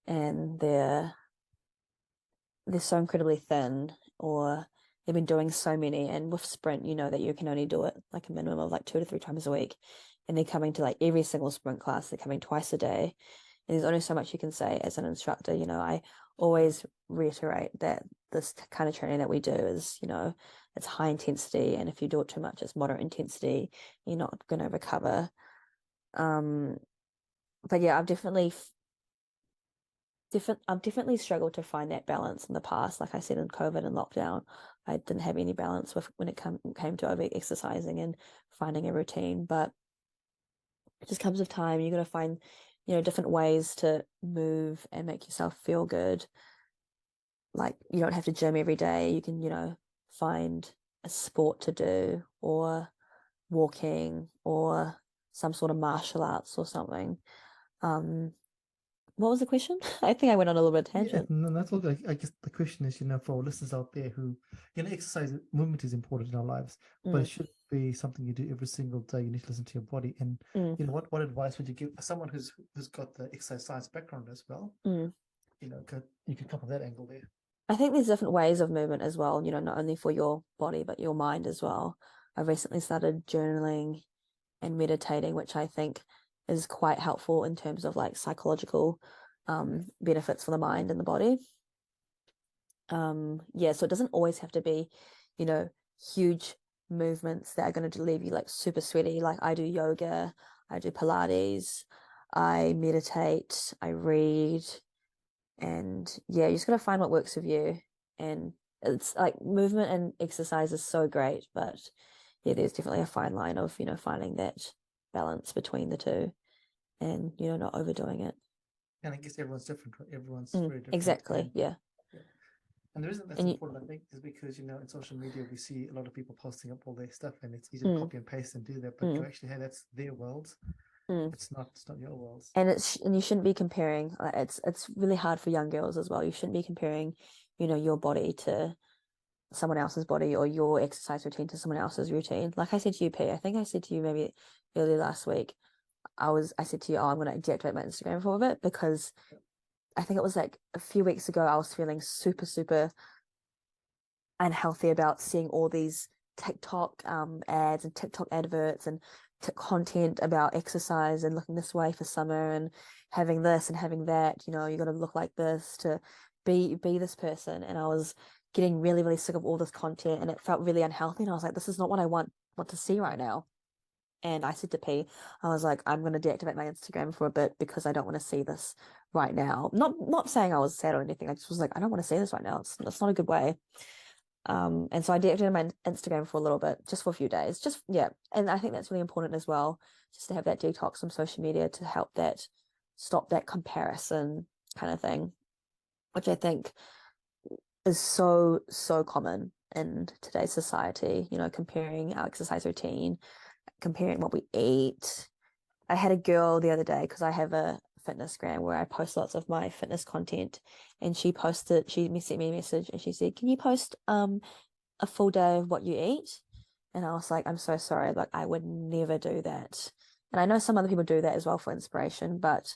and they're so incredibly thin, or they've been doing so many, and with sprint, that you can only do it like a minimum of like 2 to 3 times a week, and they're coming to like every single sprint class. They're coming twice a day, and there's only so much you can say as an instructor. I always reiterate that this kind of training that we do is, it's high intensity, and if you do it too much, it's moderate intensity. You're not going to recover. But yeah, I've definitely struggled to find that balance in the past. Like I said, in COVID and lockdown, I didn't have any balance when it came to over exercising and finding a routine. But it just comes with time. You got to find, different ways to move and make yourself feel good. Like, you don't have to gym every day. You can, find a sport to do, or walking, or some sort of martial arts or something. What was the question? I think I went on a little bit of tangent. Yeah, no, that's all. I guess the question is, for listeners out there who, exercise, movement is important in our lives, but it should be something you do every single day. You need to listen to your body. And what advice would you give someone who's got the exercise science background as well? You could come from that angle there. I think there's different ways of movement as well, not only for your body, but your mind as well. I recently started journaling and meditating, which I think is quite helpful in terms of like psychological benefits for the mind and the body. So it doesn't always have to be, huge movements that are going to leave you like super sweaty. Like, I do yoga, I do Pilates, I meditate, I read, and yeah, you just got to find what works with you. And it's like, movement and exercise is so great, but yeah, there's definitely a fine line of, finding that balance between the two, and, not overdoing it. And I guess everyone's different, right? Everyone's very different. Exactly. Yeah. And the reason that's important, I think, is because, in social media, we see a lot of people posting up all their stuff, and it's easy to copy and paste and do that. But to actually, hey, that's their world. It's not your world. And and you shouldn't be comparing. It's really hard for young girls as well. You shouldn't be comparing, your body to someone else's body, or your exercise routine to someone else's routine. Like I said to you, P, I think I said to you maybe earlier last week, I said to you, I'm going to deactivate my Instagram for a bit, because I think it was like a few weeks ago, I was feeling super, super unhealthy about seeing all these TikTok ads and TikTok adverts and content about exercise and looking this way for summer, and having this and having that. You got to look like this to be this person. And I was getting really, really sick of all this content, and it felt really unhealthy. And I was like, this is not what I want to see right now. And I said to P, I was like, I'm going to deactivate my Instagram for a bit, because I don't want to see this right now. Not saying I was sad or anything. I just was like, I don't want to see this right now. It's not a good way. And so I deactivated my Instagram for a little bit, just for a few days. And I think that's really important as well, just to have that detox from social media, to help stop that comparison kind of thing, which I think is so, so common in today's society, comparing our exercise routine, comparing what we eat. I had a girl the other day, because I have a fitnessgram where I post lots of my fitness content, and she sent me a message, and she said, can you post a full day of what you eat? And I was like, I'm so sorry, like, I would never do that. And I know some other people do that as well for inspiration, but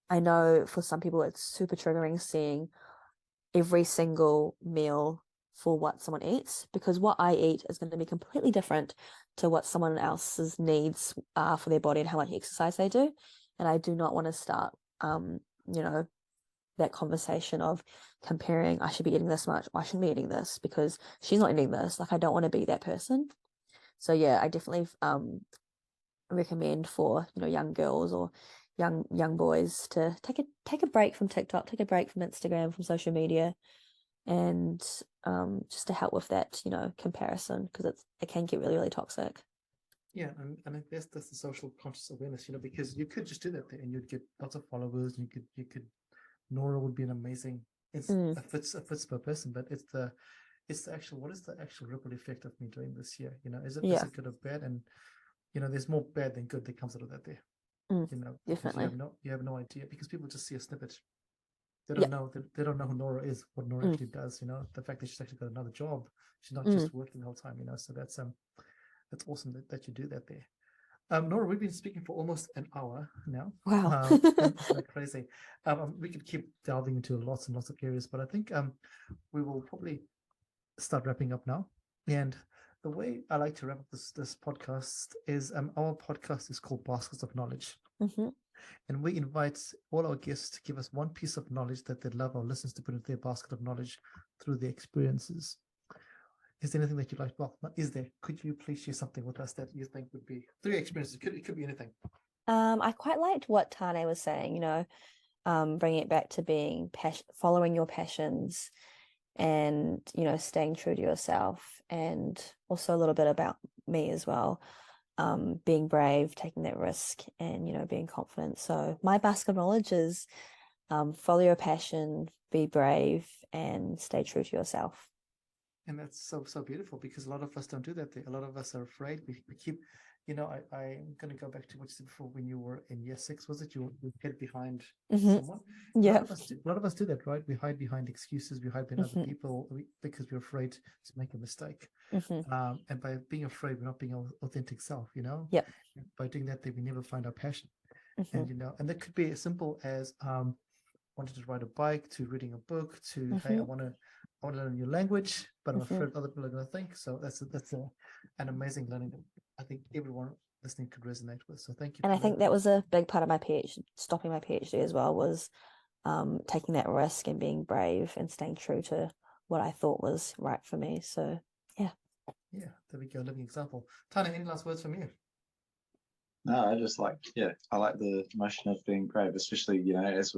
I know for some people it's super triggering seeing every single meal for what someone eats, because what I eat is going to be completely different to what someone else's needs are for their body and how much exercise they do. And I do not want to start, that conversation of comparing, I should be eating this much, I shouldn't be eating this because she's not eating this. Like, I don't want to be that person. So yeah, I definitely recommend for, you know, young girls or young boys to take a break from TikTok, take a break from Instagram, from social media, and just to help with that, you know, comparison, because it can get really, really toxic. Yeah, and I guess that's the social conscious awareness, you know, because you could just do that there and you'd get lots of followers. And you could Nora would be an amazing. It's a fits per person, but it's the actual, what is the actual ripple effect of me doing this year? You know, is it good or bad? And you know, there's more bad than good that comes out of that there. You know, definitely. You have no idea, because people just see a snippet. They don't know they don't know who Nora is, what Nora actually does. You know, the fact that she's actually got another job, she's not just working the whole time. You know, so that's awesome that you do that there. Nora, we've been speaking for almost an hour now. Wow. Isn't that crazy? We could keep delving into lots and lots of areas, but I think we will probably start wrapping up now. And the way I like to wrap up this podcast is our podcast is called Baskets of Knowledge. And we invite all our guests to give us one piece of knowledge that they'd love our listeners to put into their basket of knowledge through their experiences. Is there anything that you'd like? Well, is there? Could you please share something with us that you think would be through your experiences? It could be anything. I quite liked what Tane was saying, you know, bringing it back to being following your passions, and, you know, staying true to yourself, and also a little bit about me as well, being brave, taking that risk, and, you know, being confident. So my basket of knowledge is follow your passion, be brave, and stay true to yourself. And that's so beautiful, because a lot of us don't do that. A lot of us are afraid. We keep, you know, I'm going to go back to what you said before. When you were in year 6, was it? You hid behind someone. Yeah. A lot of us do that, right? We hide behind excuses. We hide behind other people because we're afraid to make a mistake. And by being afraid, we're not being our authentic self. You know. Yeah. By doing that, we never find our passion. And you know, and that could be as simple as wanted to ride a bike, to reading a book, to hey, I want to learn a new language, but I'm afraid other people are going to think. So that's an amazing learning that I think everyone listening could resonate with. So thank you. And I think that was a big part of my PhD, stopping my PhD as well, was taking that risk and being brave and staying true to what I thought was right for me. So yeah. Yeah, there we go, living example. Tane, any last words from you? No, I just like I like the notion of being brave, especially, you know, as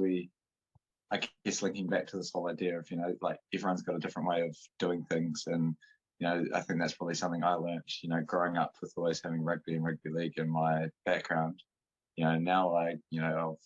I guess linking back to this whole idea of, you know, like everyone's got a different way of doing things. And, you know, I think that's probably something I learned, you know, growing up with always having rugby and rugby league in my background. You know, now I've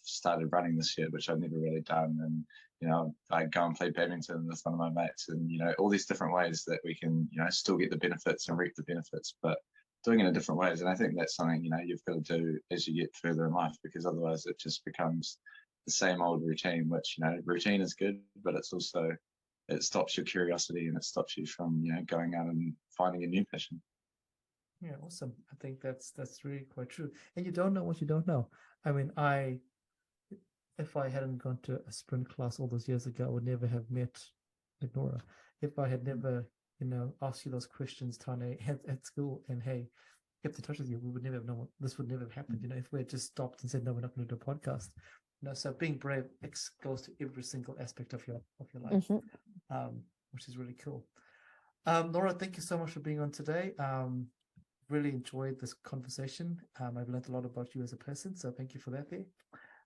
started running this year, which I've never really done. And, you know, I go and play badminton with one of my mates, and, you know, all these different ways that we can, you know, still get the benefits and reap the benefits, but doing it in different ways. And I think that's something, you know, you've got to do as you get further in life, because otherwise it just becomes the same old routine, which, you know, routine is good, but it stops your curiosity, and it stops you from, you know, going out and finding a new passion. Yeah, awesome. I think that's really quite true. And you don't know what you don't know. I mean, if I hadn't gone to a sprint class all those years ago, I would never have met Nora. If I had never, you know, asked you those questions, Tane, at school, and hey, kept in touch with you, we would never have known. This would never have happened. You know, if we had just stopped and said, no, we're not going to do a podcast. You know, so being brave goes to every single aspect of your life, which is really cool. Nora, thank you so much for being on today. Really enjoyed this conversation. I've learned a lot about you as a person, so thank you for that there.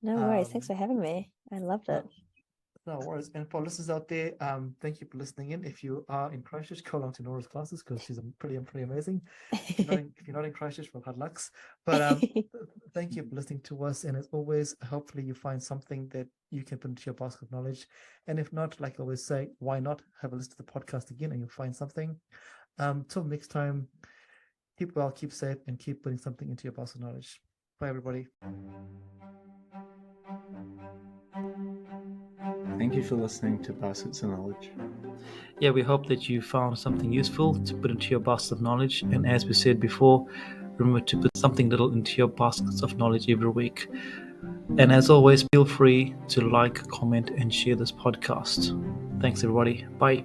No worries. Thanks for having me. I loved it. No worries. And for listeners out there, thank you for listening in. If you are in Christchurch, go along to Nora's classes, because she's pretty amazing. If you're not in Christchurch, well, hard lucks. But thank you for listening to us. And as always, hopefully you find something that you can put into your basket of knowledge. And if not, like I always say, why not have a listen to the podcast again and you'll find something. Till next time, keep well, keep safe, and keep putting something into your basket of knowledge. Bye, everybody. Thank you for listening to Baskets of Knowledge. Yeah, we hope that you found something useful to put into your basket of knowledge. And as we said before, remember to put something little into your baskets of knowledge every week. And as always, feel free to like, comment, and share this podcast. Thanks, everybody. Bye.